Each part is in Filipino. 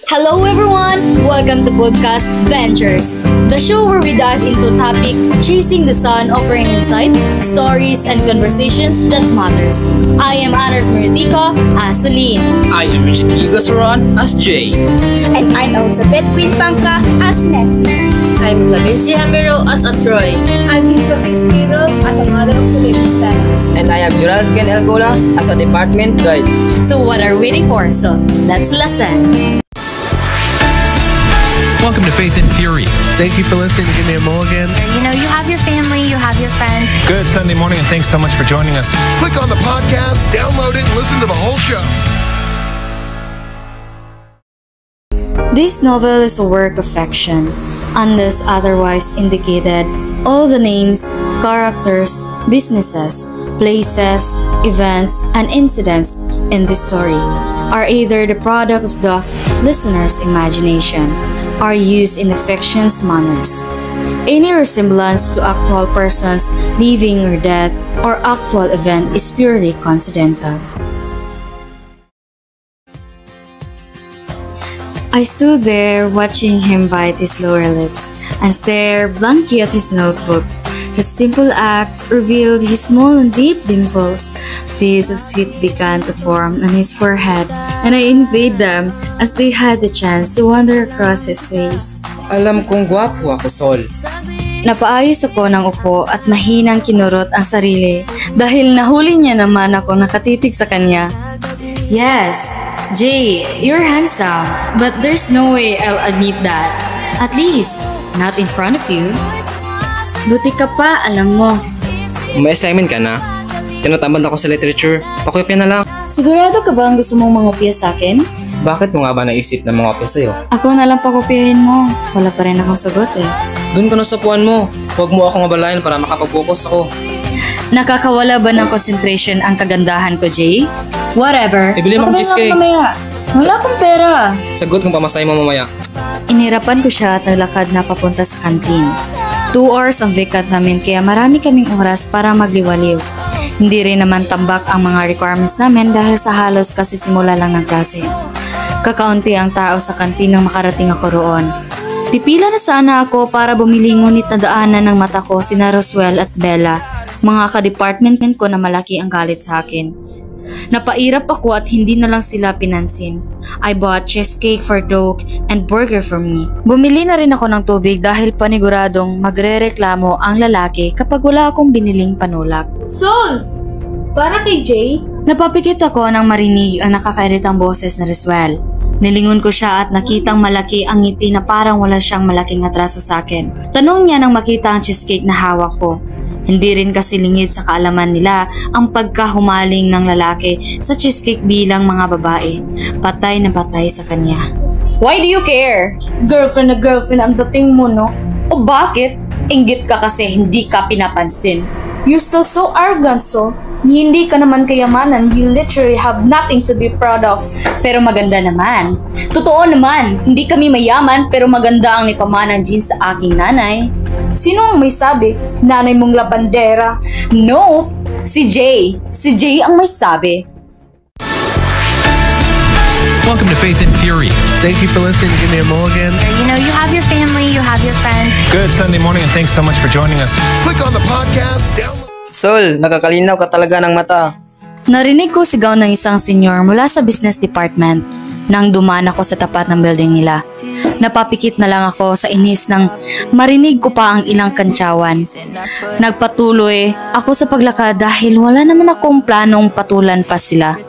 Hello everyone! Welcome to Podcast Ventures, the show where we dive into topic chasing the sun, offering insight, stories, and conversations that matters. I am Anders Meridica as Celine. I am Rich Ligasoron as Jay. And I'm Elizabeth Queen Pangka as Messi. I'm Clavinci Hamero as a Troy. I'm Isra Espino as a mother of Suleimista. And I am Gerald Ken Elgola as a department guide. So what are we waiting for? So let's listen. Welcome to Faith and Fury. Thank you for listening to Give Me a Mulligan. You know, you have your family, you have your friends. Good Sunday morning, and thanks so much for joining us. Click on the podcast, download it, and listen to the whole show. This novel is a work of fiction. Unless otherwise indicated, all the names, characters, businesses, places, events, and incidents in this story are either the product of the listener's imagination or used in the fiction's manners. Any resemblance to actual persons living or dead or actual event is purely coincidental. I stood there watching him bite his lower lips and stare blankly at his notebook. His dimple acts revealed his small and deep dimples. Beads of sweat began to form on his forehead, and I envied them as they had the chance to wander across his face. Alam kong gwapo ako, Sol. Napaayos ako ng upo at mahinang kinurot ang sarili dahil nahuli niya naman ako nakatitig sa kanya. Yes, Jay, you're handsome, but there's no way I'll admit that. At least, not in front of you. Buti ka pa, alam mo. May assignment ka na? Tinatamad ako sa literature. Pakopya na lang. Sigurado ka ba ang gusto mong mangopya sa akin? Bakit mo nga ba naisip na mangopya sa'yo? Ako na lang pakopyahin mo. Wala pa rin akong sagot eh. Doon ka na sa puwan mo. Huwag mo akong abalayan para makapag-focus ako. Nakakawala ba ng concentration ang kagandahan ko, Jay? Whatever. Ibili mo akong cheesecake. Wala akong pera. Sagot kung pamasahe mo mamaya. Inirapan ko siya at naglakad na papunta sa kantin. 2 hours ang vacant namin kaya marami kaming oras para magliwaliw. Hindi rin naman tambak ang mga requirements namin dahil sa halos kasi simula lang ng klase. Kakaunti ang tao sa kantin nang makarating ako roon. Pipila na sana ako para bumili ngunit nadaanan ng mata ko sina Roswell at Bella, mga ka-department ko na malaki ang galit sa akin. Napairap ako at hindi na lang sila pinansin. I bought cheesecake for Doug and burger for me. Bumili na rin ako ng tubig dahil paniguradong magrereklamo ang lalaki kapag wala akong biniling panulak. Sol! Para kay Jay? Napapikit ako nang marinig ang nakakairitang boses na Roswell. Nilingon ko siya at nakitang malaki ang ngiti na parang wala siyang malaking atraso sa akin. Tanong niya nang makita ang cheesecake na hawak ko. Hindi rin kasi lingid sa kaalaman nila ang pagkahumaling ng lalaki sa cheesecake bilang mga babae. Patay na patay sa kanya. Why do you care? Girlfriend na girlfriend ang dating mo, no? O bakit? Inggit ka kasi hindi ka pinapansin. You're still so arrogant, Sol. Hindi ka naman kayamanan, you literally have nothing to be proud of. Pero maganda naman. Totoo naman, hindi kami mayaman pero maganda ang nipamanan jeans sa aking nanay. Sino ang may sabi? Nanay mong labandera? Nope! Si Jay. Si Jay ang may sabi. Welcome to Faith and Fury. Thank you for listening to Give Me a Mulligan. You know, you have your family, you have your friends. Good Sunday morning, and thanks so much for joining us. Click on the podcast, download. Sol, nakakalinaw ka talaga ng mata. Narinig ko sigaw ng isang senior mula sa business department nang dumaan ako sa tapat ng building nila. Napapikit na lang ako sa inis nang marinig ko pa ang ilang kantsawan. Nagpatuloy ako sa paglakad dahil wala naman akong planong patulan pa sila.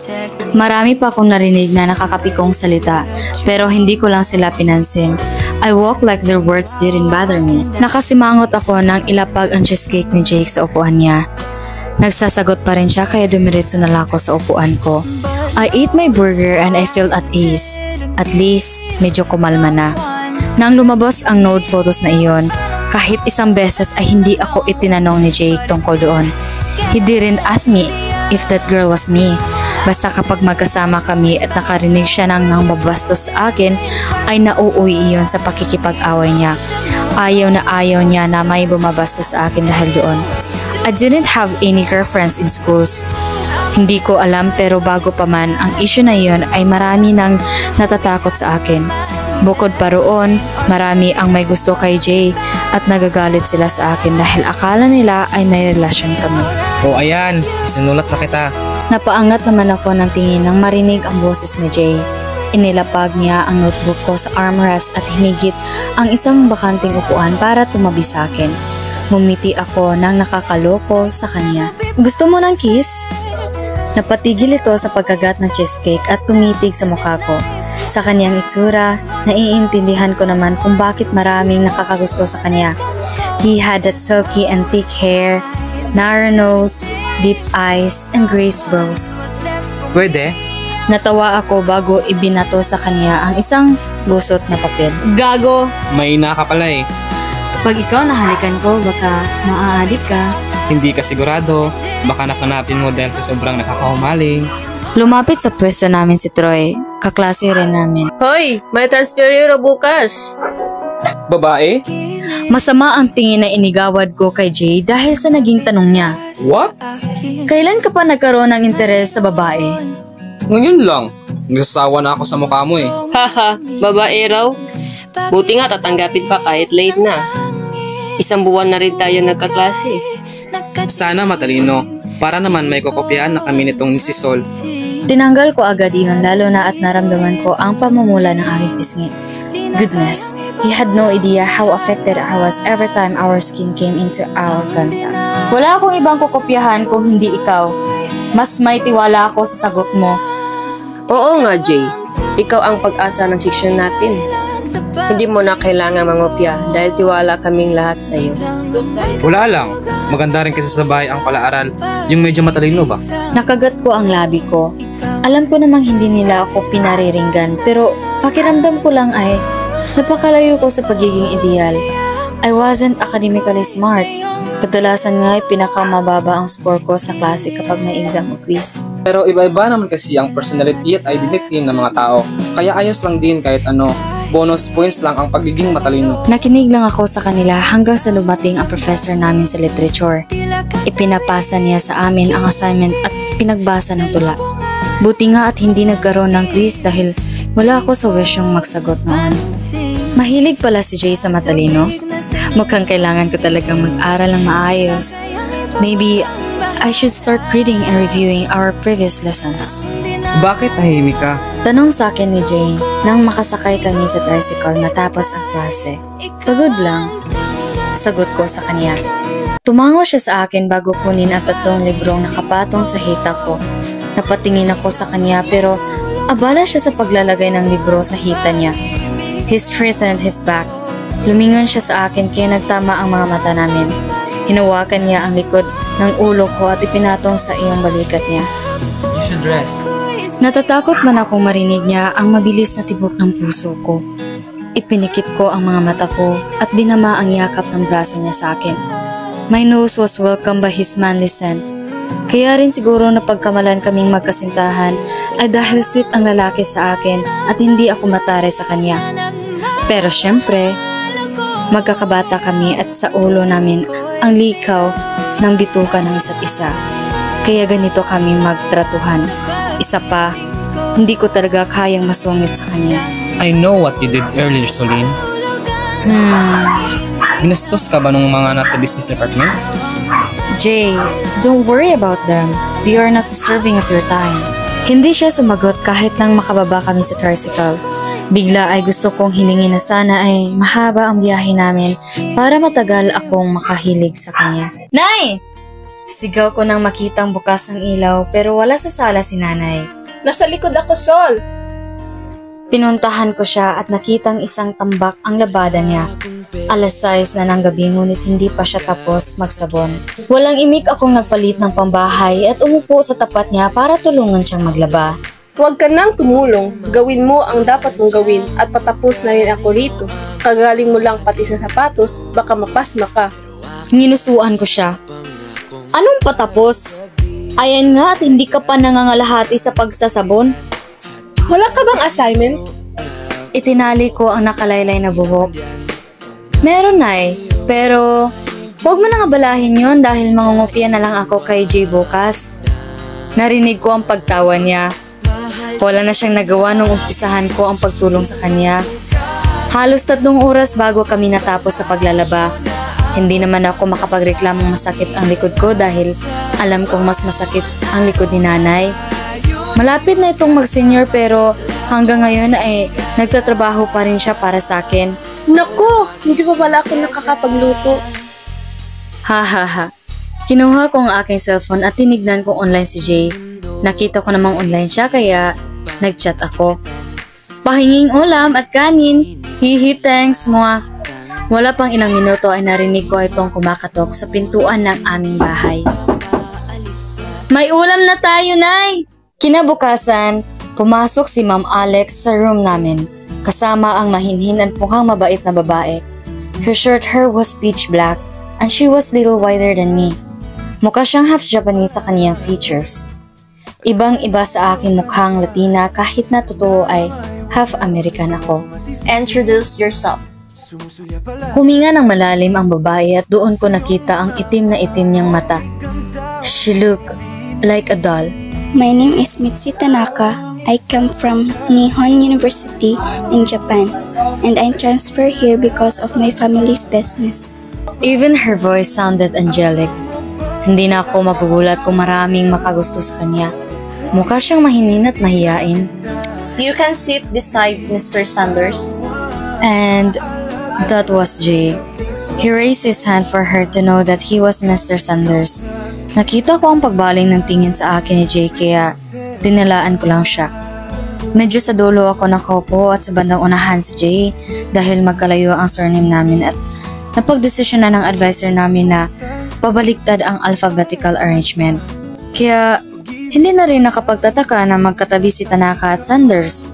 Marami pa akong narinig na nakakapikong salita pero hindi ko lang sila pinansin. I walked like their words didn't bother me. Nakasimangot ako nang ilapag ang cheesecake ni Jake sa upuan niya. Nagsasagot pa rin siya kaya dumiretso na lang ako sa upuan ko. I ate my burger and I felt at ease. At least, medyo kumalma na. Nang lumabas ang nude photos na iyon, kahit isang beses ay hindi ako itinanong ni Jake tungkol doon. He didn't ask me if that girl was me. Basta kapag magkasama kami at nakarinig siya ng mabastos sa akin, ay nauuwi iyon sa pakikipag-away niya. Ayaw niya na may bumabastos sa akin dahil doon. I didn't have any girlfriends in schools. Hindi ko alam pero bago pa man ang issue na iyon ay marami nang natatakot sa akin. Bukod pa roon, marami ang may gusto kay Jay at nagagalit sila sa akin dahil akala nila ay may relasyon kami. O ayan, sinulat na kita. Napaangat naman ako ng tingin nang marinig ang boses ni Jay. Inilapag niya ang notebook ko sa armrest at hinigit ang isang bakanting upuan para tumabi sa akin. Ngumiti ako nang nakakaloko sa kanya. Gusto mo ng kiss? Napatigil ito sa pagkagat ng cheesecake at tumitig sa mukha ko. Sa kanyang itsura, naiintindihan ko naman kung bakit maraming nakakagusto sa kanya. He had that silky and thick hair, narrow nose, deep eyes, and grace brows. Pwede? Natawa ako bago ibinato sa kanya ang isang gusot na papel. Gago! May ina ka pala eh. Pag ikaw nahalikan ko, baka maaadik ka. Hindi ka sigurado. Baka napanapin mo dahil sa sobrang nakakahumaling. Lumapit sa pwesto namin si Troy. Kaklase rin namin. Hoy, may transfer euro bukas. Babae? Masama ang tingin na inigawad ko kay Jay dahil sa naging tanong niya. What? Kailan ka pa nagkaroon ng interes sa babae? Ngayon lang. Nagsasawa na ako sa mukha mo eh. Haha, babae raw. Buti nga tatanggapin pa kahit late na. Isang buwan na rin tayo nagkaklase. Sana matalino. Para naman may kokopyahan na kami nitong si Sol. Tinanggal ko agad iyon lalo na at naramdaman ko ang pamumula ng aking pisngi. Goodness, he had no idea how affected I was every time our skin came into our contact. Wala akong ibang kokopyahan kung hindi ikaw. Mas may tiwala ako sa sagot mo. Oo nga, Jay. Ikaw ang pag-asa ng seksyon natin. Hindi mo na kailangan mangopya dahil tiwala kaming lahat sa iyo. Wala lang. Maganda rin kasi sa bahay ang palaaral. Yung medyo matalino ba? Nakagat ko ang labi ko. Alam ko namang hindi nila ako pinariringgan pero pakiramdam ko lang ay napakalayo ko sa pagiging ideal. I wasn't academically smart. Kadalasan nga ay pinakamababa ang score ko sa klase kapag may exam o quiz. Pero iba-iba naman kasi ang personality at identity ng mga tao. Kaya ayos lang din kahit ano. Bonus points lang ang pagiging matalino. Nakinig lang ako sa kanila hanggang sa lumating ang professor namin sa literature. Ipinapasa niya sa amin ang assignment at pinagbasa ng tula. Buti nga at hindi nagkaroon ng quiz dahil wala ako sa wisyong magsagot noon. Mahilig pala si Jay sa matalino. Mukhang kailangan ko talagang mag-aral ng maayos. Maybe I should start reading and reviewing our previous lessons. Bakit tahimik ka? Tanong sa akin ni Jay nang makasakay kami sa tricycle matapos ang klase. Pagod lang. Sagot ko sa kanya. Tumango siya sa akin bago kunin ang 3 librong nakapatong sa hita ko. Napatingin ako sa kanya pero abala siya sa paglalagay ng libro sa hita niya. He straightened his back. Lumingon siya sa akin kaya nagtama ang mga mata namin. Hinawakan niya ang likod ng ulo ko at ipinatong sa iyong balikat niya. You should rest. Natatakot man akong marinig niya ang mabilis na tibok ng puso ko. Ipinikit ko ang mga mata ko at dinama ang yakap ng braso niya sa akin. My nose was welcomed by his manly scent. Kaya rin siguro na pagkamalan kaming magkasintahan ay dahil sweet ang lalaki sa akin at hindi ako matare sa kanya. Pero syempre, magkakabata kami at sa ulo namin ang likaw ng bituka ng isa't isa. Kaya ganito kami magtratuhan. Isa pa, hindi ko talaga kayang masungit sa kanya. I know what you did earlier, Solene. Ginastos ka ba nung mga nasa business department? Jay, don't worry about them. They are not deserving of your time. Hindi siya sumagot kahit nang makababa kami sa tricycle. Bigla ay gusto kong hilingin na sana ay mahaba ang biyahe namin para matagal akong makahilig sa kanya. Nay! Sigaw ko nang makitang bukas ang ilaw pero wala sa sala si nanay. Nasa likod ako, Sol. Pinuntahan ko siya at nakitang isang tambak ang labada niya. 6:00 na ng gabi ngunit hindi pa siya tapos magsabon. Walang imik akong nagpalit ng pambahay at umupo sa tapat niya para tulungan siyang maglaba. Huwag ka nang tumulong. Gawin mo ang dapat mong gawin at patapos na rin ako rito. Kagaling mo lang pati sa sapatos, baka mapasma ka. Nginusuan ko siya. Anong patapos? Ayan nga at hindi ka pa nangangalahati sa pagsasabon. Wala ka bang assignment? Itinali ko ang nakalaylay na buhok. Meron nay, pero huwag mo nang abalahin yon dahil mangungopia na lang ako kay Jay bukas. Narinig ko ang pagtawa niya. Wala na siyang nagawa nung umpisahan ko ang pagtulong sa kanya. Halos 3 oras bago kami natapos sa paglalaba. Hindi naman ako makapagreklamong masakit ang likod ko dahil alam kong mas masakit ang likod ni nanay. Malapit na itong mag-senior pero hanggang ngayon ay nagtatrabaho pa rin siya para sa akin. Naku, hindi pa pala ako nakakapagluto. Ha. Kinuha ko ang aking cellphone at tinignan ko online si Jay. Nakita ko namang online siya kaya nag-chat ako. Pahinging ulam at kanin. Hihi, thanks mo. Wala pang ilang minuto ay narinig ko itong kumakatok sa pintuan ng aming bahay. May ulam na tayo, Nay! Kinabukasan, pumasok si Ma'am Alex sa room namin, kasama ang mahinhin at mukhang mabait na babae. Her short hair was pitch black and she was little wider than me. Mukha siyang half Japanese sa kaniyang features. Ibang-iba sa aking mukhang Latina kahit na totoo ay half American ako. Introduce yourself. Huminga ng malalim ang babae at doon ko nakita ang itim na itim niyang mata. She looked like a doll. My name is Mitzi Tanaka. I come from Nihon University in Japan, and I'm transferred here because of my family's business. Even her voice sounded angelic. Hindi na ako magugulat kung maraming makagusto sa kanya. Mukha siyang mahinin at mahiyain. You can sit beside Mr. Sanders. And that was Jay. He raised his hand for her to know that he was Mr. Sanders. Nakita ko ang pagbaling ng tingin sa akin ni Jay kaya dinalaan ko lang siya. Medyo sa dulo ako nakaupo at sa bandang unahan si Jay dahil magkalayo ang surname namin at napagdesisyon na ng advisor namin na pabaliktad ang alphabetical arrangement. Kaya hindi na rin nakapagtataka na magkatabi si Tanaka at Sanders.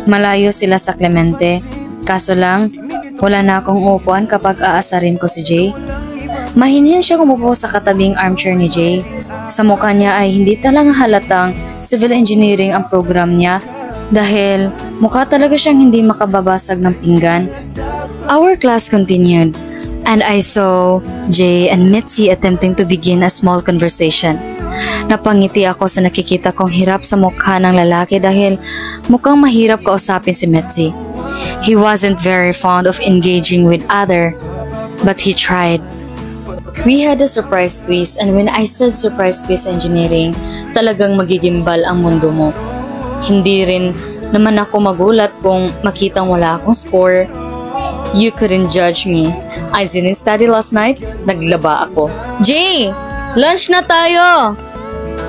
Malayo sila sa Clemente, kaso lang wala na akong upuan kapag aasarin ko si Jay. Mahinhin siya umupo sa katabing armchair ni Jay. Sa mukha niya ay hindi talagang halatang civil engineering ang program niya dahil mukha talaga siyang hindi makababasag ng pinggan. Our class continued and I saw Jay and Mitzi attempting to begin a small conversation. Napangiti ako sa nakikita kong hirap sa mukha ng lalaki dahil mukhang mahirap kausapin si Mitzi. He wasn't very fond of engaging with other, but he tried. We had a surprise quiz and when I said surprise quiz engineering, talagang magigimbal ang mundo mo. Hindi rin naman ako magulat kung makitang wala akong score. You couldn't judge me. I didn't study last night, naglaba ako. Jay, lunch na tayo!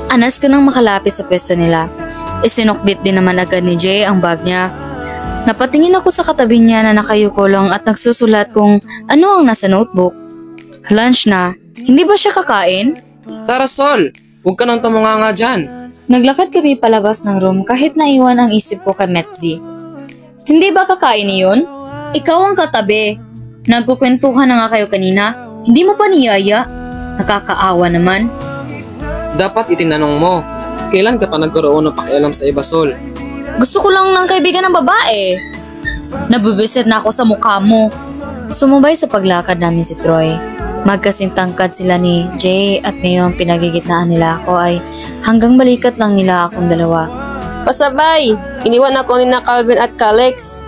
Anas ko nang makalapit sa pwesto nila. Isinukbit din naman agad ni Jay ang bag niya. Napatingin ako sa katabi niya na nakayuko lang at nagsusulat kung ano ang nasa notebook. Lunch na. Hindi ba siya kakain? Tara Sol, huwag ka nang tumunganga dyan. Naglakad kami palabas ng room kahit naiwan ang isip ko kay Metzi. Hindi ba kakain niyon? Ikaw ang katabi. Nagkukwentuhan na nga kayo kanina. Hindi mo pa niyaya. Nakakaawa naman. Dapat itinanong mo, kailan ka pa nagkaroon ng pakialam sa iba Sol? Gusto ko lang ng kaibigan ng babae. Nabubisit na ako sa mukha mo. Sumubay sa paglakad namin si Troy. Magkasing tangkad sila ni Jay at ngayon pinagigitnaan nila ako ay hanggang balikat lang nila akong dalawa. Pasabay! Iniwan ako ni na Calvin at Calex.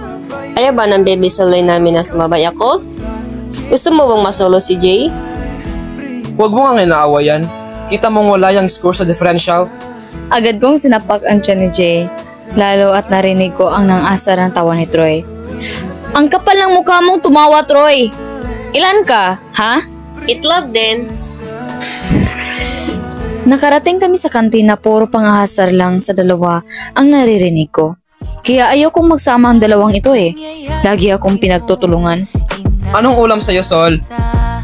Ayaw ba ng baby soloy namin na sumabay ako? Gusto mo bang masolo si Jay? Huwag mo nga inaawayan. Kita mong wala yung score sa differential. Agad kong sinapak ang tiyan ni Jay, lalo at narinig ko ang nang-asar ng tawa ni Troy. Ang kapal ng mukha mong tumawa, Troy! Ilan ka, ha? Itlog din. Nakarating kami sa kantina, puro pangahasar lang sa dalawa ang naririnig ko. Kaya ayaw kong magsama ang dalawang ito eh. Lagi akong pinagtutulungan. Anong ulam sa'yo Sol?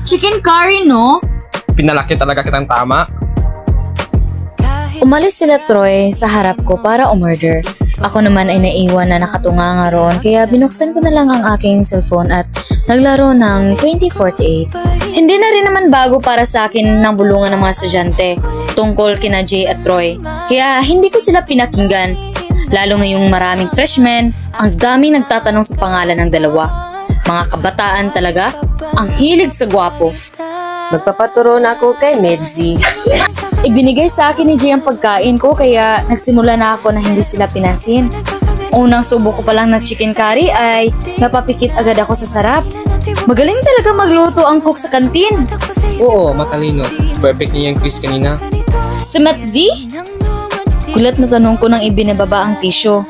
Chicken curry, no? Pinalaki talaga kitang tama. Umalis sila Troy sa harap ko para umorder. Ako naman ay naiwan na nakatunga nga roon kaya binuksan ko na lang ang aking cellphone at naglaro ng 2048. Hindi na rin naman bago para sa akin ng bulungan ng mga estudyante tungkol kina Jay at Troy. Kaya hindi ko sila pinakinggan. Lalo ngayong maraming freshmen, ang dami nagtatanong sa pangalan ng dalawa. Mga kabataan talaga, ang hilig sa gwapo. Magpapaturo na ako kay Medzi. Ibinigay sa akin ni Jay ang pagkain ko kaya nagsimula na ako na hindi sila pinansin. Unang subo ko pa lang na chicken curry ay napapikit agad ako sa sarap. Magaling talaga magluto ang cook sa kantin. Oo, matalino. Perfect niya yung quiz kanina. Si Metzi? Gulat na tanong ko nang ibinababa ang tissue.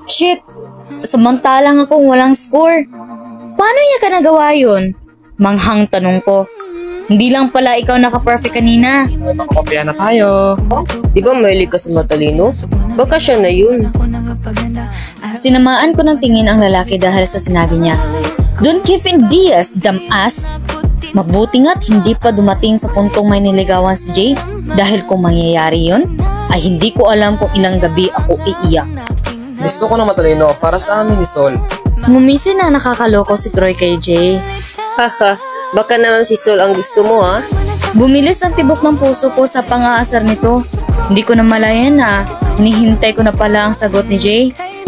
Shit! Samantalang akong walang score. Paano niya ka nagawa yun? Manghang tanong ko. Hindi lang pala ikaw naka-perfect kanina. Kopya na tayo. Di ba mahilig ka sa matalino? Baka siya na yun. Sinamaan ko ng tingin ang lalaki dahil sa sinabi niya. Don't give in Diaz, dumbass. Mabuti nga't hindi pa dumating sa puntong may niligawan si Jay dahil kung mangyayari yun, ay hindi ko alam kung ilang gabi ako iiyak. Gusto ko na matalino para sa amin ni Sol. Mumisin na nakakaloko si Troy kay Jay. Haha, baka naman si Sol ang gusto mo ha? Bumilis ang tibok ng puso ko sa pang-aasar nito. Hindi ko na malayan na hinihintay ko na pala ang sagot ni Jay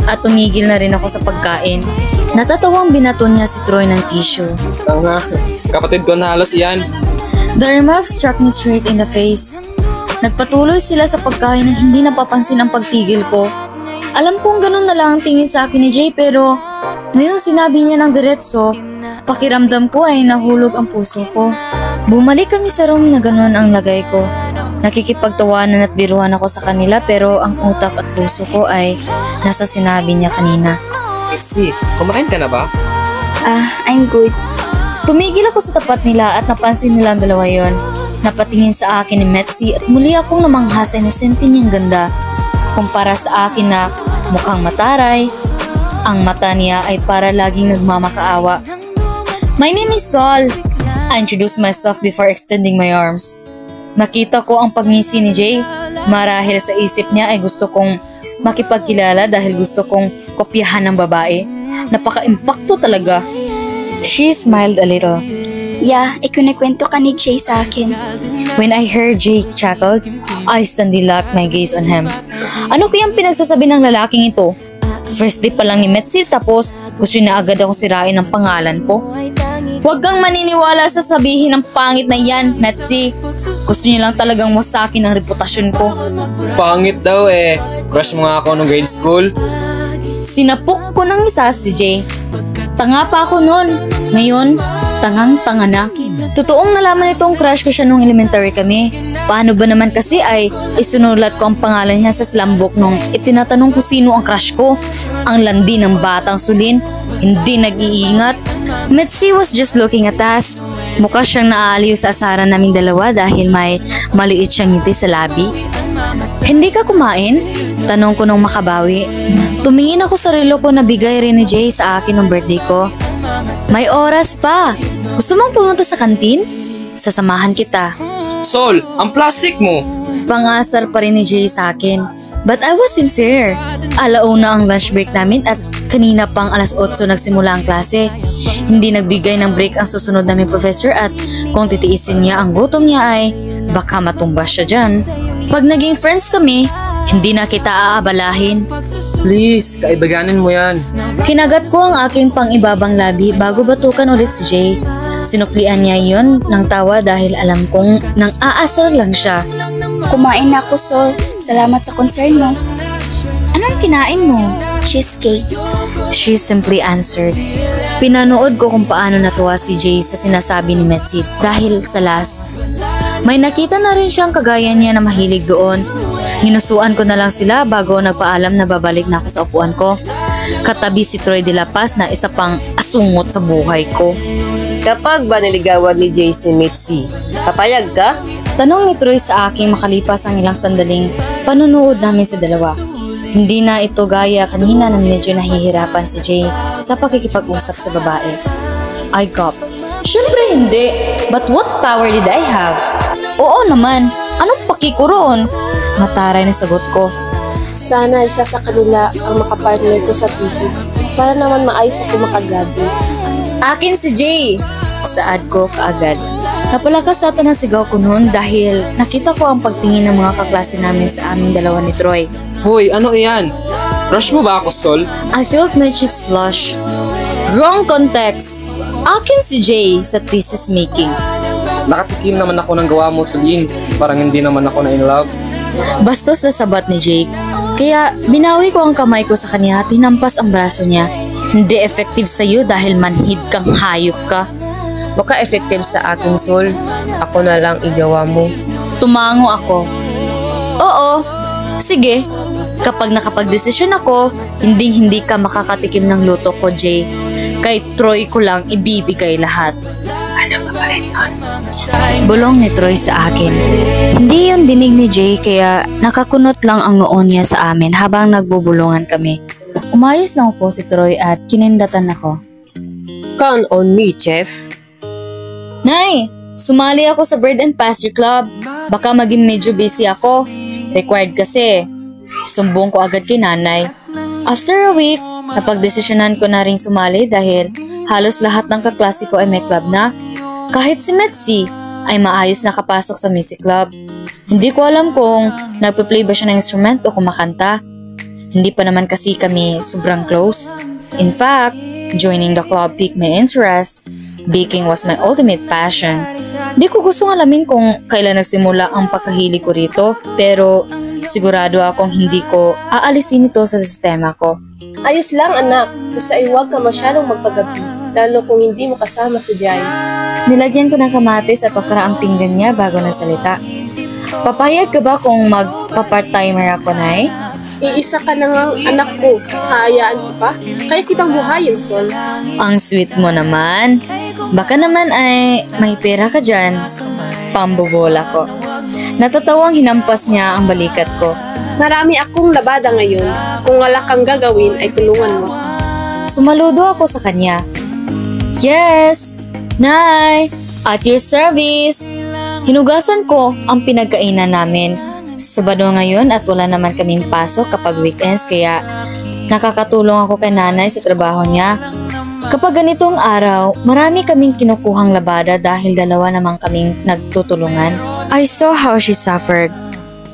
at tumigil na rin ako sa pagkain. Natatawang binaton niya si Troy ng tissue. Tanga, kapatid ko na halos iyan. The remark struck me straight in the face. Nagpatuloy sila sa pagkain na hindi napapansin ang pagtigil ko. Alam kong ganun na lang ang tingin sa akin ni Jay pero ngayong sinabi niya ng diretso, pakiramdam ko ay nahulog ang puso ko. Bumalik kami sa room na ganun ang lagay ko. Nakikipagtawanan at biruan ako sa kanila pero ang utak at puso ko ay nasa sinabi niya kanina. Mitzi, kumain ka na ba? I'm good. Tumigil ako sa tapat nila at napansin nilang dalawa yon. Napatingin sa akin ni Metzi at muli akong namangha sa inosente niyang ganda. Kumpara sa akin na mukhang mataray, ang mata niya ay para laging nagmamakaawa. My name is Sol. I introduced myself before extending my arms. Nakita ko ang pagngisi ni Jay. Marahil sa isip niya ay gusto kong makipagkilala dahil gusto kong kopyahan ng babae. Napaka-impacto talaga. She smiled a little. Yeah, ikunikwento ka ni Jay sa akin. When I heard Jay chuckled, I instantly locked my gaze on him. Ano kayang pinagsasabi ng lalaking ito? First day pa lang ni Metzi tapos gusto niya agad ako sirain ang pangalan ko. Huwag kang maniniwala sa sabihin ng pangit na yan, Metzi. Gusto niya lang talagang wasakin ang reputasyon ko. Pangit daw eh. Crush mo nga ako nung grade school. Sinapok ko ng isa si Jay. Tanga pa ako noon. Ngayon, tangang-tanga na. Totoong nalaman itong crush ko siya nung elementary kami. Paano ba naman kasi ay isunulat ko ang pangalan niya sa slumbook nung itinatanong ko sino ang crush ko. Ang landi ng batang sulin, hindi nag-iingat. Metzi was just looking at us. Mukha siyang naaaliw sa asaran naming dalawa dahil may maliit siyang ngiti sa labi. Hindi ka kumain? Tanong ko nung makabawi. Tumingin ako sa relo ko na bigay rin ni Jay sa akin ng birthday ko. May oras pa. Gusto mong pumunta sa kantin? Sasamahan kita. Sol, ang plastic mo! Pangasar pa rin ni Jay sa akin. But I was sincere. Alauna ang lunch break namin at kanina pang alas 8 nagsimula ang klase. Hindi nagbigay ng break ang susunod naming professor at kung titiisin niya ang gutom niya ay baka matumba siya dyan. Pag naging friends kami, hindi na kita aabalahin. Please, kaibiganin mo yan. Kinagat ko ang aking pang-ibabang labi bago batukan ulit si Jay. Sinuklian niya yon ng tawa dahil alam kong nang aasar lang siya. Kumain na ako, Sol. Salamat sa concern mo. Anong kinain mo? Cheesecake. She simply answered. Pinanood ko kung paano natuwa si Jay sa sinasabi ni Metzi dahil sa last. May nakita na rin siyang kagaya niya na mahilig doon. Hinusuan ko na lang sila bago nagpaalam na babalik na ako sa upuan ko. Katabi si Troy de la Paz na isa pang asungot sa buhay ko. Kapag ba niligawan ni Jay si Metzi, papayag ka? Tanong ni Troy sa akin makalipas ang ilang sandaling panunood namin sa dalawa. Hindi na ito gaya kanina na medyo nahihirapan si Jay sa pakikipag-usap sa babae. I gulped. Siyempre hindi. But what power did I have? Oo naman. Anong paki ko roon? Mataray na sagot ko. Sana isa sa kanila ang makapartner ko sa thesis para naman maayos ako makagraduate. Akin si Jay! Saad ko kaagad. Napalakas ata ng sigaw ko noon dahil nakita ko ang pagtingin ng mga kaklase namin sa aming dalawa ni Troy. Hoy, ano iyan? Crush mo ba ako, Sol? I felt my cheeks flush. Wrong context! Akin si Jay sa thesis making. Nakatikim naman ako ng gawa mo, Solin. Parang hindi naman ako na in love. Bastos na sabat ni Jake. Kaya binawi ko ang kamay ko sa kanya at hinampas ang braso niya. Hindi effective sa'yo dahil manhid kang hayop ka. Baka effective sa akin, Sol. Ako na lang igawa mo. Tumango ako. Oo, sige. Kapag nakapagdesisyon ako, hindi ka makakatikim ng luto ko, Jay. Kay Troy ko lang ibibigay lahat. Anong kapalit nun? Bulong ni Troy sa akin. Hindi yun dinig ni Jay kaya nakakunot lang ang noon niya sa amin habang nagbubulungan kami. Umayos na po si Troy at kinindatan ako. Count on me, Chef. Nay, sumali ako sa Bird and Pasture Club. Baka maging medyo busy ako. Required kasi. Sumbong ko agad kay nanay. After a week, napagdesisyonan ko na rin sumali dahil halos lahat ng kaklase ko ay may club na. Kahit si Metsi ay maayos na kapasok sa music club. Hindi ko alam kung nagpe-play ba siya ng instrument o kumakanta. Hindi pa naman kasi kami sobrang close. In fact, joining the club piqued my interest. Baking was my ultimate passion. Hindi ko gustong alamin kung kailan nagsimula ang pagkahilig ko rito, pero sigurado akong hindi ko aalisin ito sa sistema ko. Ayos lang anak, basta ay huwag ka masyadong magpagabi, lalo kung hindi mo kasama si Jai. Nilagyan ko ng kamatis at okra ang pinggan niya bago nasalita. Papayag ka ba kung magpa-part-timer ako, Nay? Iisa ka na nga anak ko, haayaan ko pa? Kaya kitang buhayin, Sol. Ang sweet mo naman. Baka naman ay may pera ka dyan. Pambobola ko. Natatawang hinampas niya ang balikat ko. Marami akong labada ngayon. Kung wala kang gagawin ay tulungan mo. Sumaludo ako sa kanya. Yes! Nay! At your service! Hinugasan ko ang pinagkainan namin. Sabado ngayon at wala naman kaming pasok kapag weekends kaya nakakatulong ako kay nanay sa trabaho niya. Kapag ganitong araw, marami kaming kinukuhang labada dahil dalawa naman kaming nagtutulungan. I saw how she suffered.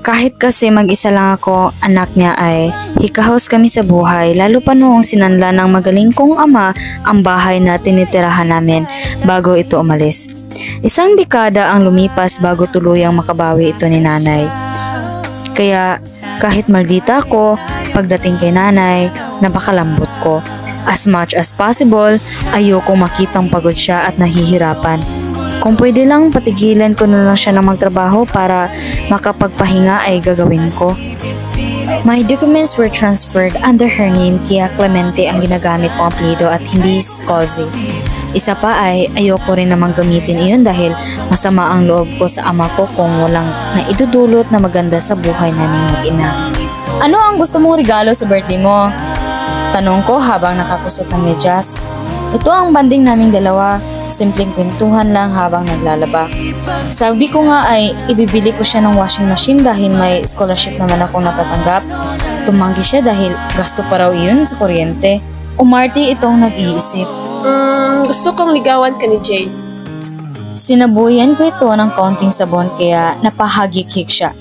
Kahit kasi mag-isa lang ako, anak niya ay hikahos kami sa buhay lalo pa noong sinanla ng magaling kong ama ang bahay na tinitirahan namin bago ito umalis. Isang dekada ang lumipas bago tuluyang makabawi ito ni nanay. Kaya kahit maldita ako, pagdating kay nanay, napakalambot ko. As much as possible, ayokong makitang pagod siya at nahihirapan. Kung pwede lang patigilan ko na lang siya ng magtrabaho para makapagpahinga ay gagawin ko. My documents were transferred under her name kaya Clemente ang ginagamit kong apelyido at hindi Scalzi. Isa pa ay ayoko rin namang gamitin iyon dahil masama ang loob ko sa ama ko kung walang naidudulot na maganda sa buhay naming mag-ina. Ano ang gusto mong regalo sa birthday mo? Tanong ko habang nakakusot ng medyas. Ito ang banding naming dalawa. Simpleng kwentuhan lang habang naglalaba. Sabi ko nga ay ibibili ko siya ng washing machine dahil may scholarship naman akong natatanggap. Tumanggi siya dahil gasto pa raw iyon sa kuryente. Umarte itong nag-iisip. Gusto kong ligawan ka ni Jay. Sinabuyan ko ito ng kaunting sabon kaya napahagik-hik siya.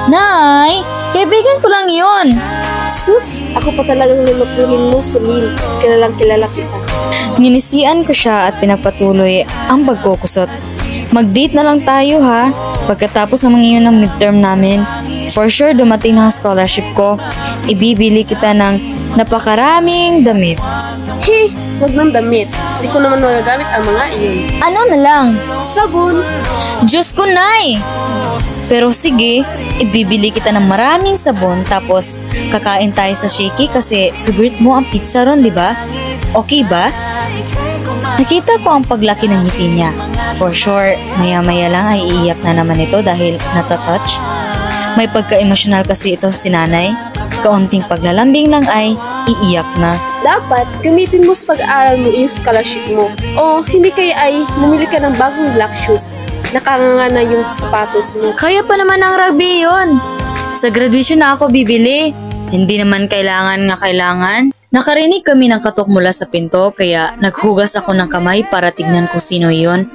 Nay, kaibigan ko lang iyon. Sus, ako pa talagang lulupuhin mo, Sulil. Kilalang kilala kita. Nginisian ko siya at pinagpatuloy ang pagkukusot. Mag-date na lang tayo ha. Pagkatapos naman ngayon ng midterm namin, for sure dumating ng scholarship ko. Ibibili kita ng napakaraming damit. Wag ng damit. Di ko naman magagamit ang mga iyon. Ano na lang? Sabon. Diyos ko, Nay! Pero sige, ibibili kita ng maraming sabon tapos kakain tayo sa Shakey kasi favorite mo ang pizza ron, di ba? Okay ba? Nakita ko ang paglaki ng ngiti niya. For sure, maya-maya lang ay iiyak na naman ito dahil natatouch. May pagka-emosyonal kasi ito si nanay. Kaunting paglalambing lang ay iiyak na. Dapat gamitin mo sa pag-aaral mo yung scholarship mo. O hindi kaya ay bumili ka ng bagong black shoes. Nakanganga na yung sapatos mo. Kaya pa naman ang rugby yun. Sa graduation na ako bibili. Hindi naman kailangan. Nakarinig kami ng katok mula sa pinto kaya naghugas ako ng kamay para tignan ko sino yun.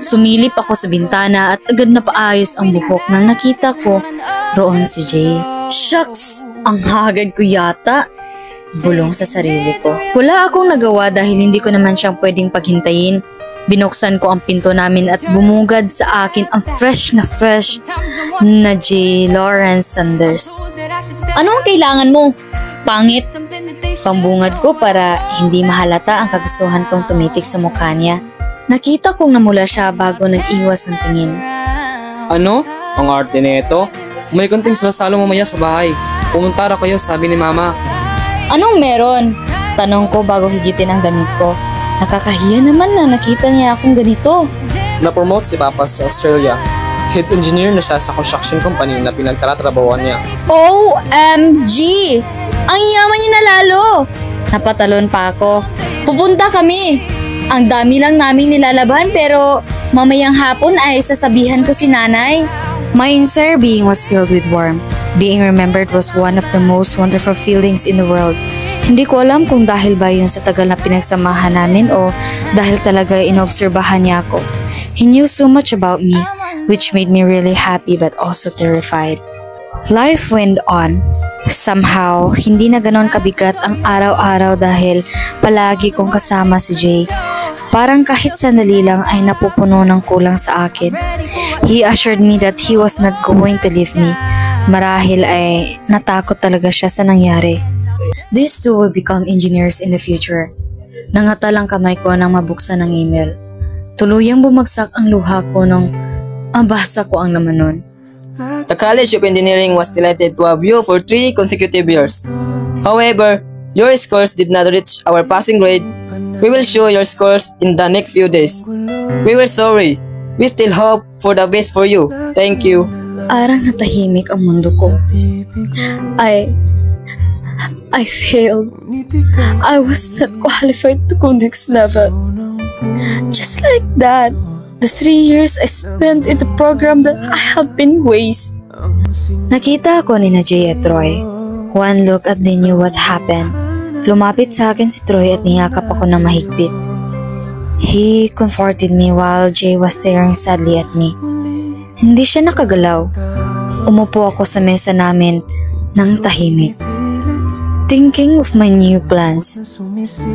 Sumilip ako sa bintana at agad na paayos ang buhok nang nakita ko roon si Jay. Shucks! Ang hagad ko yata. Bulong sa sarili ko. Wala akong nagawa dahil hindi ko naman siyang pwedeng paghintayin. Binuksan ko ang pinto namin at bumugad sa akin ang fresh na J. Lawrence Sanders. Ano ang kailangan mo? Pangit. Pambungad ko para hindi mahalata ang kagustuhan kong tumitik sa mukha niya. Nakita kong namula siya bago nag-iwas ng tingin. Ano? Ang arte nito? May konting salasalo mamaya sa bahay. Pumunta ra kayo, sabi ni Mama. Anong meron? Tanong ko bago higitin ang damit ko. Nakakahiya naman na nakita niya akong ganito. Na-promote si Papa sa Australia. Head engineer na siya sa construction company na pinagtatrabahuan niya. OMG! Ang yaman niya na lalo! Napatalon pa ako. Pupunta kami! Ang dami lang naming nilalaban pero mamayang hapon ay sasabihan ko si nanay. My entire being was filled with warmth. Being remembered was one of the most wonderful feelings in the world. Hindi ko alam kung dahil ba yun sa tagal na pinagsamahan namin o dahil talaga inobserbahan niya ako. He knew so much about me, which made me really happy but also terrified. Life went on. Somehow, hindi na ganon kabigat ang araw-araw dahil palagi kong kasama si Jay. Parang kahit sandali lang ay napupuno ng kulang sa akin. He assured me that he was not going to leave me. Marahil ay natakot talaga siya sa nangyari. These two will become engineers in the future. Nangatal ang kamay ko nang mabuksan ang email. Tuluyang bumagsak ang luha ko nung mabasa ko ang laman nun. The College of Engineering was delighted to have you for 3 consecutive years. However, your scores did not reach our passing grade. We will show your scores in the next few days. We were sorry. We still hope for the best for you. Thank you. Arang natahimik ang mundo ko. I failed. I was not qualified to go next level. Just like that, the 3 years I spent in the program that I have been waste. Nakita ko ni na Jay at Troy. One look at they knew what happened. Lumapit sa akin si Troy at niyakap ako na mahigpit. He comforted me while Jay was staring sadly at me. Hindi siya nakagalaw. Umupo ako sa mesa namin ng tahimik. Thinking of my new plans.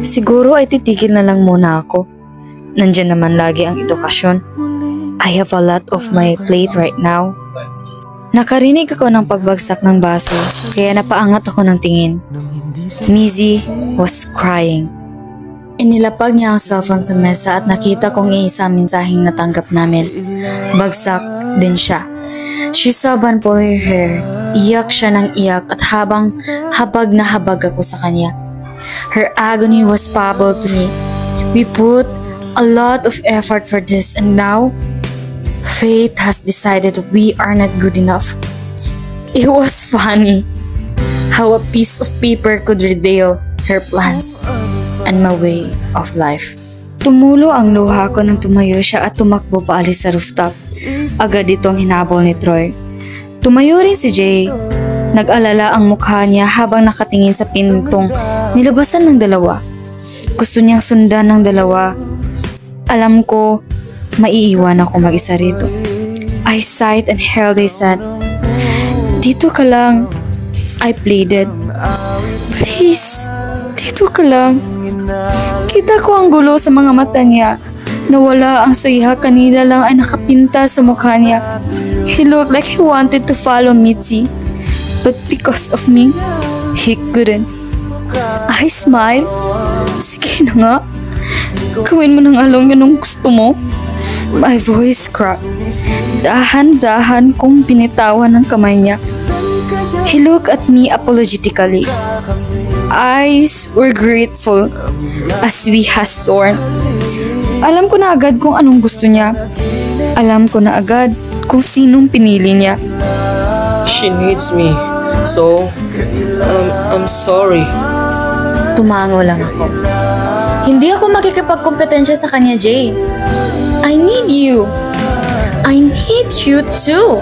Siguro ay titigil na lang muna ako. Nandiyan naman lagi ang edukasyon. I have a lot of my plate right now. Nakarinig ako ng pagbagsak ng baso, kaya napaangat ako ng tingin. Mizzy was crying. Inilapag niya ang cellphone sa mesa at nakita kong iisa mensaheng natanggap namin. Bagsak din siya. She sobbed and pulled her hair. Iyak siya ng iyak at habang habag na habag ako sa kanya. Her agony was palpable to me. We put a lot of effort for this and now, fate has decided that we are not good enough. It was funny how a piece of paper could reveal her plans and my way of life. Tumulo ang luha ko nang tumayo siya at tumakbo paalis sa rooftop. Agad itong hinabol ni Troy. Tumayo rin si Jay. Nag-alala ang mukha niya habang nakatingin sa pintong nilabasan ng dalawa. Gusto niyang sundan ng dalawa. Alam ko, maiiwan ako mag-isa rito. I sighed and held his hand. Dito ka lang. I pleaded. Please, dito ka lang. Kita ko ang gulo sa mga mata niya. Nawala ang saya, kanina lang ay nakapinta sa mukha niya. He looked like he wanted to follow Mitzi. But because of me, he couldn't. I smiled. Sige na nga. Gawin mo ng along yun ang gusto mo. My voice cracked. Dahan-dahan kong binitawan ng kamay niya. He looked at me apologetically. Eyes were grateful as we had sworn. Alam ko na agad kung anong gusto niya. Alam ko na agad kung sinong pinili niya. She needs me. So, I'm sorry. Tumango lang ako. Hindi ako makikipagkompetensya sa kanya, Jay. I need you. I need you too.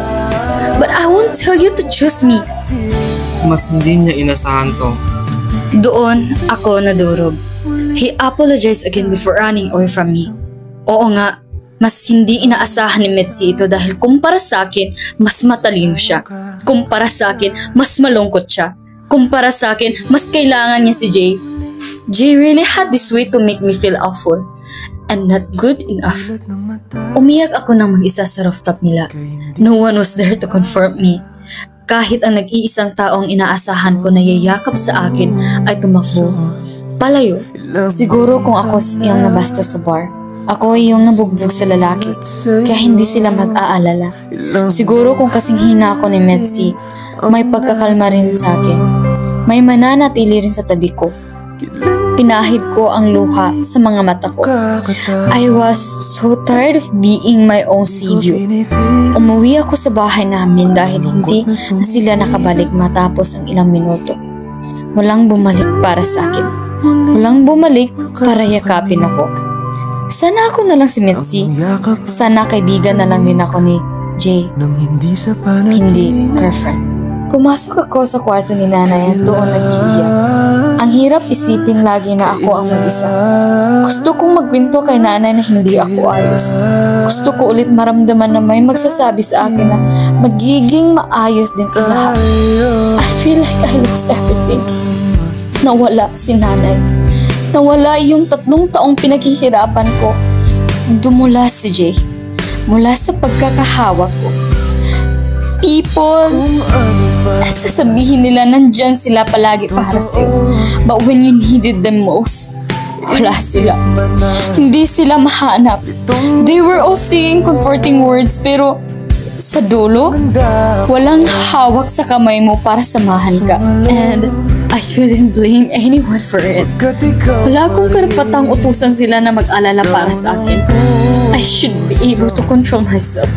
But I won't tell you to choose me. Mas hindi niya inasahan to. Doon ako nadurog. He apologized again before running away from me. Oo nga, mas hindi inaasahan ni Mitzi ito dahil kumpara sa akin, mas matalino siya. Kumpara sa akin, mas malungkot siya. Kumpara sa akin, mas kailangan niya si Jay. Jay really had this way to make me feel awful and not good enough. Umiyak ako ng mag-isa sa rooftop nila. No one was there to comfort me. Kahit ang nag-iisang taong inaasahan ko na yayakap sa akin ay tumakbo palayo. Siguro kung ako yung nabasta sa bar, ako ay yung nabugbog sa lalaki, kaya hindi sila mag-aalala. Siguro kung kasing hina ako ni Mitzi, may pagkakalma rin sa akin. May mananatili rin sa tabi ko. Pinahid ko ang luha sa mga mata ko. I was so tired of being my own savior. Umuwi ako sa bahay namin dahil hindi na sila nakabalik matapos ang ilang minuto. Walang bumalik para sa akin. Walang bumalik para yakapin ako. Sana ako na lang si Mitzi. Sana kaibigan na lang din ako ni Jay. Hindi girlfriend. Pumasok ako sa kwarto ni nanay at doon nag-iiyak. Ang hirap isipin lagi na ako ang mag-isa. Gusto kong magpinto kay nanay na hindi ako ayos. Gusto ko ulit maramdaman na may magsasabi sa akin na magiging maayos din ang lahat. I feel like I lost everything. Nawala si nanay. Nawala yung 3 taong pinaghihirapan ko. Dumula si Jay. Mula sa pagkakahawak ko. People, sasabihin nila nandyan sila palagi para sa'yo. But when you needed them most, wala sila. Hindi sila mahanap. They were all saying comforting words pero sa dulo, walang hawak sa kamay mo para samahan ka. And I couldn't blame anyone for it. Wala akong karapatang utusan sila na mag-alala para sa akin. I should be able to control myself.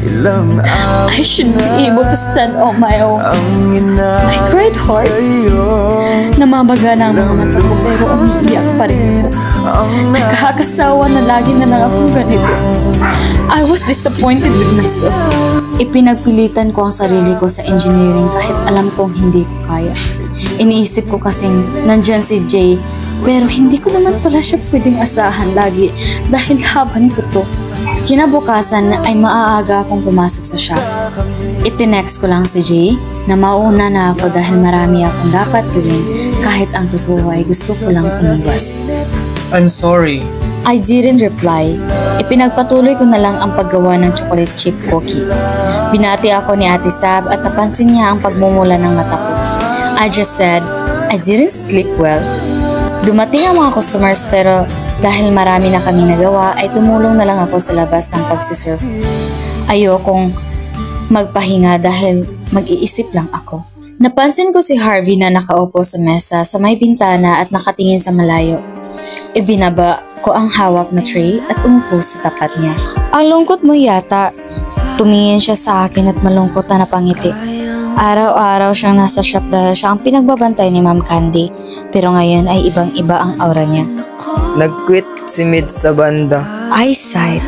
I should be able to stand on my own. I cried hard. Namabaga na ang mga mata ko pero umiiyak pa rin ako. Nakakasawa na lagi na lang akong ganito. I was disappointed with myself. Ipinagpilitan ko ang sarili ko sa engineering kahit alam kong hindi ko kaya. Iniisip ko kasing nandyan si Jay pero hindi ko naman pala siya pwedeng asahan lagi dahil laban ko to. Kinabukasan ay maaaga akong pumasok sa shop. Itinext ko lang si Jay na mauna na ako dahil marami akong dapat gawin kahit ang totoo ay gusto ko lang umiwas. I'm sorry. I didn't reply. Ipinagpatuloy ko na lang ang paggawa ng chocolate chip cookie. Binati ako ni Ate Sab at napansin niya ang pagmumula ng mata ko. I just said, I didn't sleep well. Dumating ang mga customers pero dahil marami na kami nagawa ay tumulong na lang ako sa labas ng pagsiserve. Ayokong magpahinga dahil mag-iisip lang ako. Napansin ko si Harvey na nakaupo sa mesa sa may bintana at nakatingin sa malayo. Ibinaba ko ang hawak na tray at umupo sa tapat niya. Ang lungkot mo yata. Tumingin siya sa akin at malungkot na napangiti. Araw-araw siyang nasa shop dahil siya ang pinagbabantay ni Ma'am Candy. Pero ngayon ay ibang-iba ang aura niya. Nag-quit si Mid sa banda. I sighed.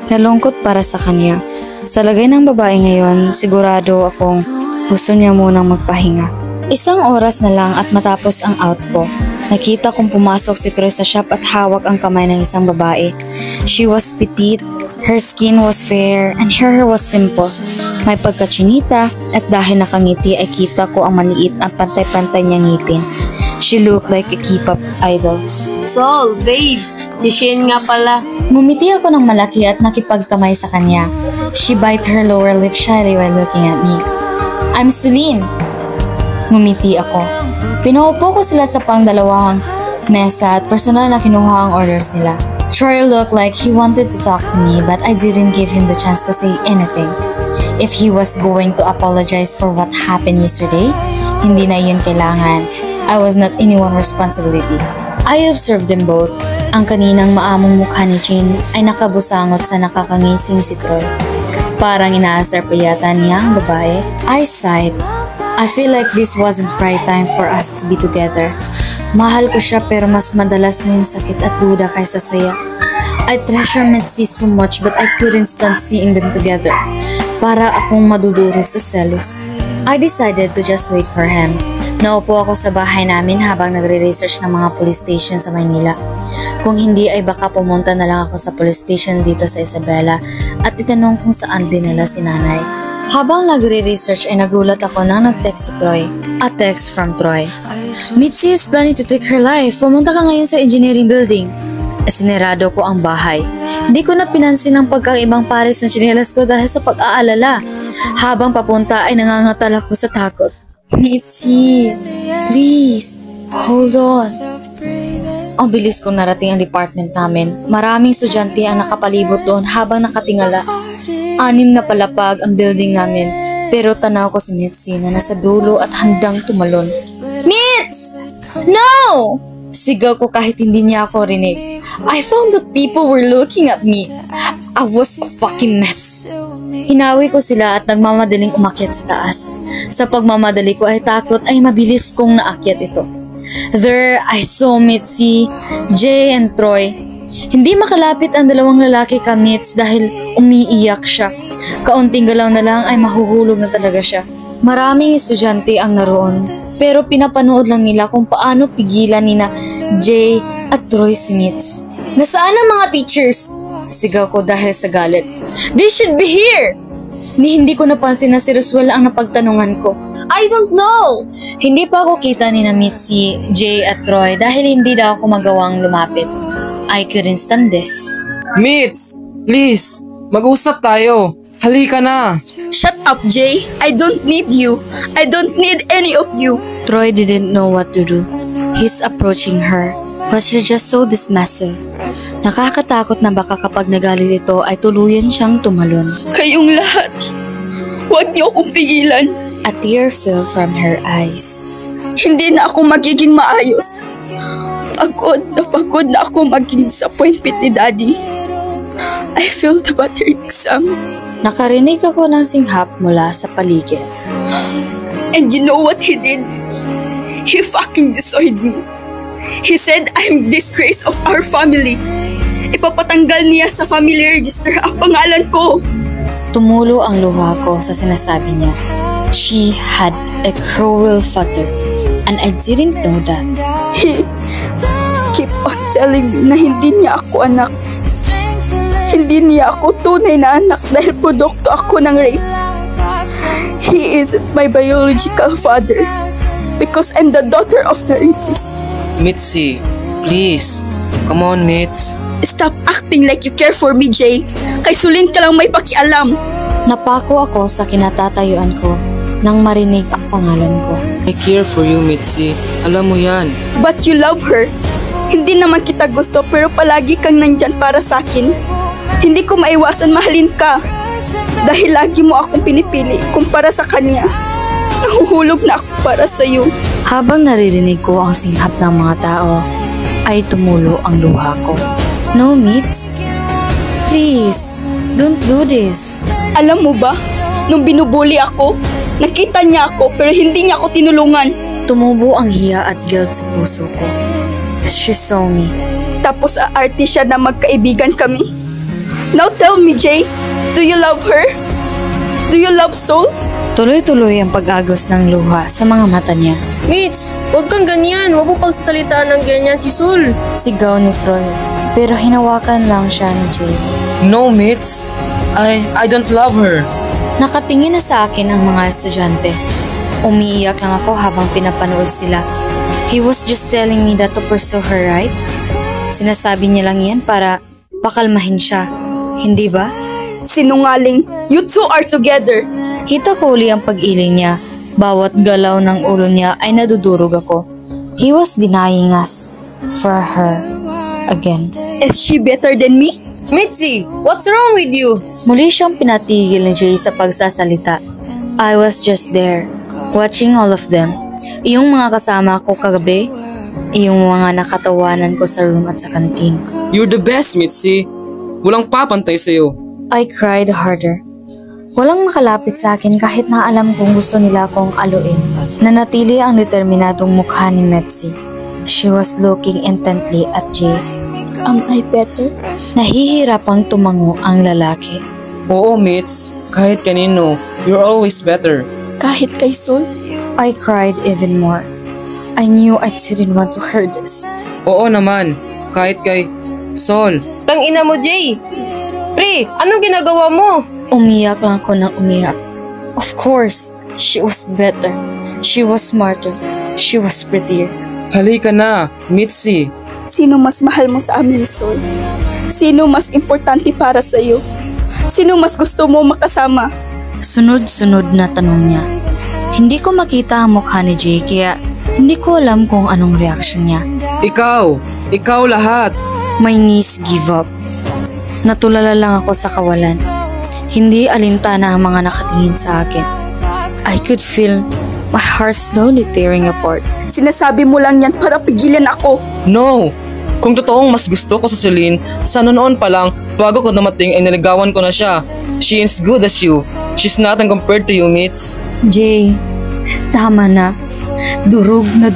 Nalungkot para sa kanya. Sa lagay ng babae ngayon, sigurado akong gusto niya munang magpahinga. 1 oras na lang at matapos ang out ko. Nakita kong pumasok si Troy sa shop at hawak ang kamay ng isang babae. She was petite, her skin was fair, and her hair was simple. May pagkachinita at dahil nakangiti ay kita ko ang maliit at pantay-pantay niyang ngipin. She looked like a K-pop idol. Sol, babe, si Shane nga pala. Ngumiti ako ng malaki at nakipagkamay sa kanya. She bit her lower lip shyly while looking at me. I'm Celine. Ngumiti ako. Pinaupo ko sila sa pang-dalawang mesa at personal na kinuha ang orders nila. Troy looked like he wanted to talk to me but I didn't give him the chance to say anything. If he was going to apologize for what happened yesterday, hindi na yun kailangan. I was not anyone's responsibility. I observed them both. Ang kaninang maamong mukha ni Shane ay nakabusangot sa nakakangising si Troy. Parang inaasar pa yata niya ang babae. I sighed. I feel like this wasn't the right time for us to be together. Mahal ko siya pero mas madalas na yung sakit at duda kaysa saya. I treasure Mitzi so much but I couldn't stand seeing them together. Para akong madudurog sa selos. I decided to just wait for him. Naupo ako sa bahay namin habang nagre-research ng mga police station sa Maynila. Kung hindi ay baka pumunta na lang ako sa police station dito sa Isabela at itanong kung saan dinala si nanay. Habang nagre-research ay nagulat ako nang nag-text si Troy. A text from Troy. Mitzi is planning to take her life. Pumunta ka ngayon sa engineering building. Sinirado ko ang bahay. Hindi ko na pinansin ang pagkaibang pares na tsinelas ko dahil sa pag-aalala. Habang papunta ay nangangatal ako sa takot. Mitzi, please, hold on. Ang bilis kong narating ang department namin. Maraming estudyante ang nakapalibot doon habang nakatingala. 6 na palapag ang building namin. Pero tanaw ko si Mitzi na nasa dulo at handang tumalon. Mitz! No! Sigaw ko kahit hindi niya ako rinig. I found that people were looking at me. I was a fucking mess. Hinawi ko sila at nagmamadaling umakyat sa taas. Sa pagmamadali ko ay takot ay mabilis kong naakyat ito. There, I saw Mitzi, Jay, and Troy. Hindi makalapit ang dalawang lalaki ka Mitz dahil umiiyak siya. Kaunting galaw na lang ay mahuhulog na talaga siya. Maraming estudyante ang naroon. Pero pinapanood lang nila kung paano pigilan nina Jay at Troy si Mitz. Nasaan ang mga teachers? Sigaw ko dahil sa galit. They should be here! Ni hindi ko napansin na si Roswell ang napagtanungan ko. I don't know! Hindi pa ako kita ni na Mitzi, Jay at Troy dahil hindi daw ako magawang lumapit. I couldn't stand this. Mitz, please, mag-usap tayo. Halika na. Shut up, Jay. I don't need you. I don't need any of you. Troy didn't know what to do. He's approaching her, but she's just so dismissive. Nakakatakot na baka kapag nagalit ito ay tuluyan siyang tumalon. Kayong lahat, huwag niyo akong pigilan. A tear fell from her eyes. Hindi na ako magiging maayos. Pagod na ako maging disappointment ni Daddy. I failed the battery exam. Nakarinig ako ng singhap mula sa paligid. And you know what he did? He fucking destroyed me. He said I'm disgrace of our family. Ipapatanggal niya sa family register ang pangalan ko. Tumulo ang luha ko sa sinasabi niya. She had a cruel father, and I didn't know that. He keep on telling me na hindi niya ako anak. Hindi niya ako tunay na anak dahil produkto ako ng rape. He isn't my biological father because I'm the daughter of the rapist. Mitzi, please. Come on, Mitz. Stop acting like you care for me, Jay. Kay Sulin ka lang may pakialam. Napako ako sa kinatatayuan ko nang marinig ang pangalan ko. I care for you, Mitzi. Alam mo yan. But you love her. Hindi naman kita gusto pero palagi kang nandyan para sa akin. Hindi ko maiwasan mahalin ka. Dahil lagi mo akong pinipili kumpara sa kanya. Nahuhulog na ako para sa'yo. Habang naririnig ko ang singhap ng mga tao, ay tumulo ang luha ko. No, Mitz. Please, don't do this. Alam mo ba, nung binubuli ako, nakita niya ako pero hindi niya ako tinulungan. Tumubo ang hiya at guilt sa puso ko. She saw me. Tapos aarte siya na magkaibigan kami. Now tell me, Jay, do you love her? Do you love Soul? Tuloy-tuloy ang pag-agos ng luha sa mga mata niya. Mitz, huwag kang ganyan. Huwag mo pagsasalitaan ng ganyan si Soul. Sigaw ni Troy, pero hinawakan lang siya ni Jay. No, Mitz. I don't love her. Nakatingin na sa akin ang mga estudyante. Umiiyak lang ako habang pinapanood sila. He was just telling me that to pursue her, right? Sinasabi niya lang yan para pakalmahin siya. Hindi ba? Sinungaling. You two are together. Kita ko uli ang pag-iling niya. Bawat galaw ng ulo niya ay nadudurog ako. He was denying us for her again. Is she better than me? Mitzi, what's wrong with you? Muli siyang pinatigil ni Jay sa pagsasalita. I was just there, watching all of them. Iyong mga kasama ko kagabi, iyong mga nakatawanan ko sa room at sa kantin. You're the best, Mitzi. Walang papantay sa'yo. I cried harder. Walang makalapit sa akin kahit na alam kong gusto nila akong aluin. Nanatili ang determinadong mukha ni Mitzi. She was looking intently at Jay. Am I better? Nahihirapang tumango ang lalaki. Oo, Mitz. Kahit kanino, you're always better. Kahit kay Soul? I cried even more. I knew I didn't want to hear this. Oo naman. Kahit kay Sol. Tangina mo, Jay. Pre, anong ginagawa mo? Umiyak lang ako ng umiyak. Of course, she was better. She was smarter. She was prettier. Halika na, Mitzi. Sino mas mahal mo sa amin ni Soul? Sino mas importante para sa'yo? Sino mas gusto mo makasama? Sunod-sunod na tanong niya. Hindi ko makita ang mukha ni Jay kaya hindi ko alam kung anong reaksyon niya. Ikaw lahat. My knees give up. Natulala lang ako sa kawalan. Hindi alintana ang mga nakatingin sa akin. I could feel my heart slowly tearing apart. Sinasabi mo lang yan para pigilan ako. No! Kung totoong mas gusto ko sa Celine, sana noon pa lang, bago ko dumating ay naligawan ko na siya. She is good as you. She's nothing compared to you, Mitz. Jay, tama na. Durog na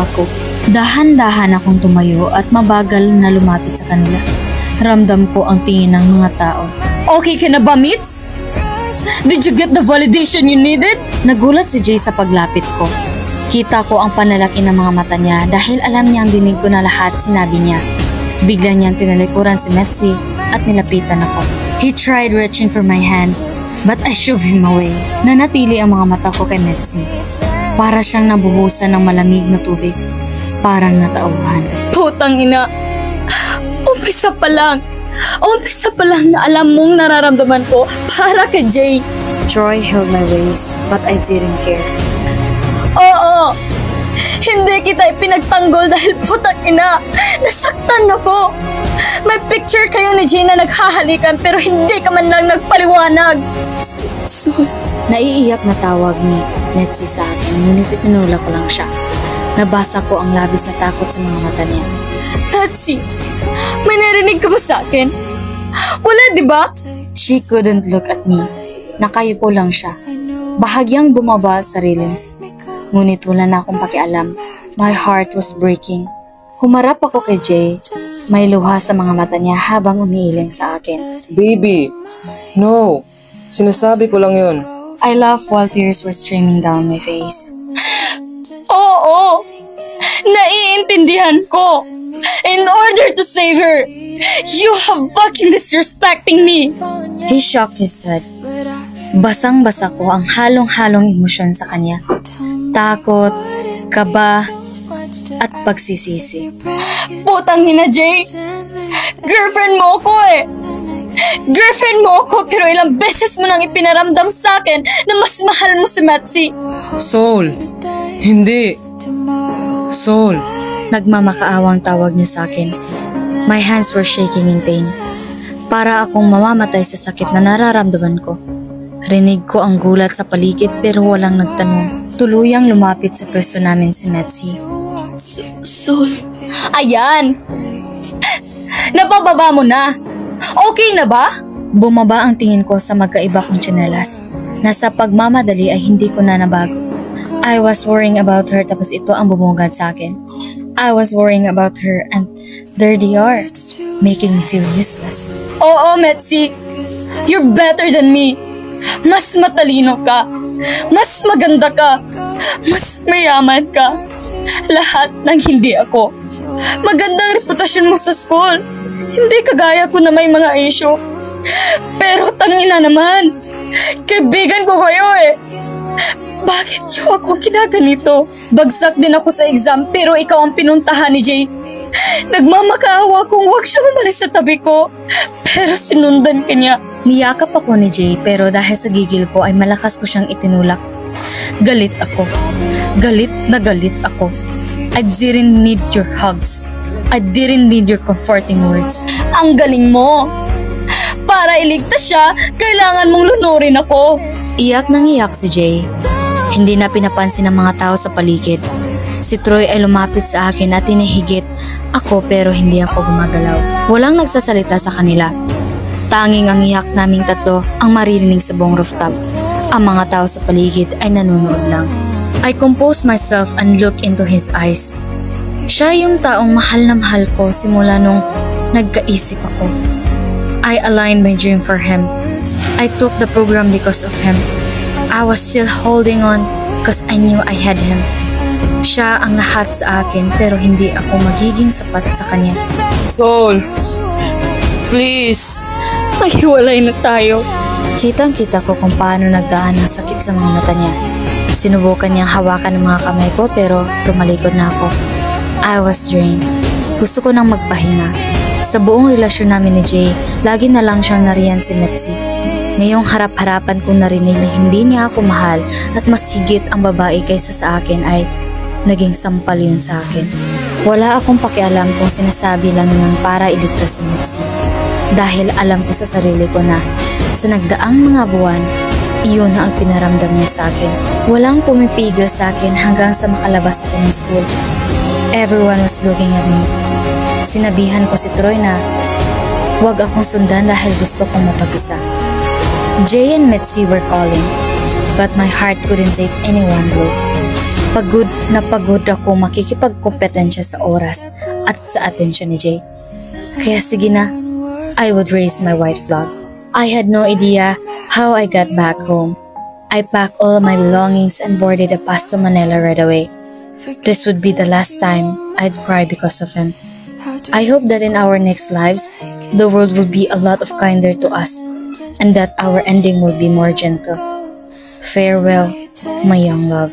ako. Dahan-dahan akong tumayo at mabagal na lumapit sa kanila. Ramdam ko ang tingin ng mga tao. Okay ka na ba, Mitz? Did you get the validation you needed? Nagulat si Jay sa paglapit ko. Kita ko ang panlalaki ng mga mata niya dahil alam niyang dinig ko na lahat sinabi niya. Bigla niyang tinalikuran si Metzi at nilapitan ako. He tried reaching for my hand, but I shoved him away. Nanatili ang mga mata ko kay Metzi. Para siyang nabuhusan ng malamig na tubig. Parang natauhan. Putang ina! Umpisa pa lang na alam mong nararamdaman ko para kay Jay. Troy held my waist, but I didn't care. Oo! Hindi kita ipinagtanggol dahil putang ina! Nasaktan ako! May picture kayo ni Jay na naghahalikan pero hindi ka man lang nagpaliwanag. Naiiyak na tawag ni Metzi sa akin, ngunit itinulak ko lang siya. Nabasa ko ang labis na takot sa mga mata niya. Metzi, may narinig ka ba sa akin? Wala, di ba? She couldn't look at me. Nakayuko lang siya. Bahagyang bumaba sa railings. Ngunit wala na akong pakialam. My heart was breaking. Humarap ako kay Jay. May luha sa mga mata niya habang umiiling sa akin. Baby, no. Sinasabi ko lang yun. I laughed while tears were streaming down my face. Oo! Naiintindihan ko! In order to save her, you have fucking disrespecting me! He shook his head. Basang-basa ko ang halong-halong emosyon sa kanya. Takot, kaba, at pagsisisi. Putang ina, Jay! Girlfriend mo ko eh! Girlfriend mo ko pero ilang beses mo nang ipinaramdam sa akin na mas mahal mo si Metzi. Soul! Hindi! Soul! Nagmamakaawang tawag niya sa akin. My hands were shaking in pain. Para akong mamamatay sa sakit na nararamdaman ko. Rinig ko ang gulat sa paligid pero walang nagtanong. Tuluyang lumapit sa pwesto namin si Metzi. Soul. Ayan! Napababa mo na! Okay na ba? Bumaba ang tingin ko sa magkaiba kong tsinelas. Nasa pagmamadali ay hindi ko na nabago. I was worrying about her tapos ito ang bumungad sa akin. I was worrying about her and there they are, making me feel useless. Oo, Metzi! You're better than me! Mas matalino ka! Mas maganda ka! Mas mayaman ka! Lahat ng hindi ako. Magandang reputasyon mo sa school. Hindi kagaya ko na may mga issue. Pero tangina naman. Kaibigan ko kayo eh. Bakit niyo ako ginaganito? Bagsak din ako sa exam pero ikaw ang pinuntahan ni Jay. Nagmamakaawa kung huwag siya umalis sa tabi ko. Pero sinundan ka niya. Niyakap ako ni Jay pero dahil sa gigil ko ay malakas ko siyang itinulak. Galit ako. Galit na galit ako. I didn't need your hugs. I didn't need your comforting words. Ang galing mo! Para iligtas siya, kailangan mong lunurin ako. Iyak nang iyak si Jay. Hindi na pinapansin ng mga tao sa paligid. Si Troy ay lumapit sa akin at tinihigit ako pero hindi ako gumagalaw. Walang nagsasalita sa kanila. Tanging ang iyak naming tatlo ang maririnig sa buong rooftop. Ang mga tao sa paligid ay nanonood lang. I composed myself and looked into his eyes. Siya yung taong mahal na mahal ko simula nung nagkaisip ako. I aligned my dream for him. I took the program because of him. I was still holding on because I knew I had him. Siya ang lahat sa akin pero hindi ako magiging sapat sa kanya. Soul! Please! Maghiwalay na tayo. Kitang-kita ko kung paano nagdaan ang sakit sa mga mata niya. Sinubukan niyang hawakan ng mga kamay ko pero tumalikod na ako. I was drained. Gusto ko nang magpahinga. Sa buong relasyon namin ni Jay, lagi na lang siyang nariyan si Metzi. Ngayong harap-harapan kong narinig na hindi niya ako mahal at mas higit ang babae kaysa sa akin ay naging sampal yun sa akin. Wala akong pakialam kung sinasabi lang yun para iligtas si Mitzi. Dahil alam ko sa sarili ko na sa nagdaang mga buwan, iyon ang pinaramdam niya sa akin. Walang pumipigil sa akin hanggang sa makalabas ako ng school. Everyone was looking at me. Sinabihan ko si Troy na huwag akong sundan dahil gusto kong mapag-isa. Jay and Mitzi were calling, but my heart couldn't take any one blow. Pagod na pagod ako makikipagkompetensya sa oras at sa atensyon ni Jay. Kaya sige na, I would raise my white flag. I had no idea how I got back home. I packed all of my belongings and boarded a bus to Manila right away. This would be the last time I'd cry because of him. I hope that in our next lives, the world will be a lot of kinder to us, and that our ending will be more gentle. Farewell, my young love.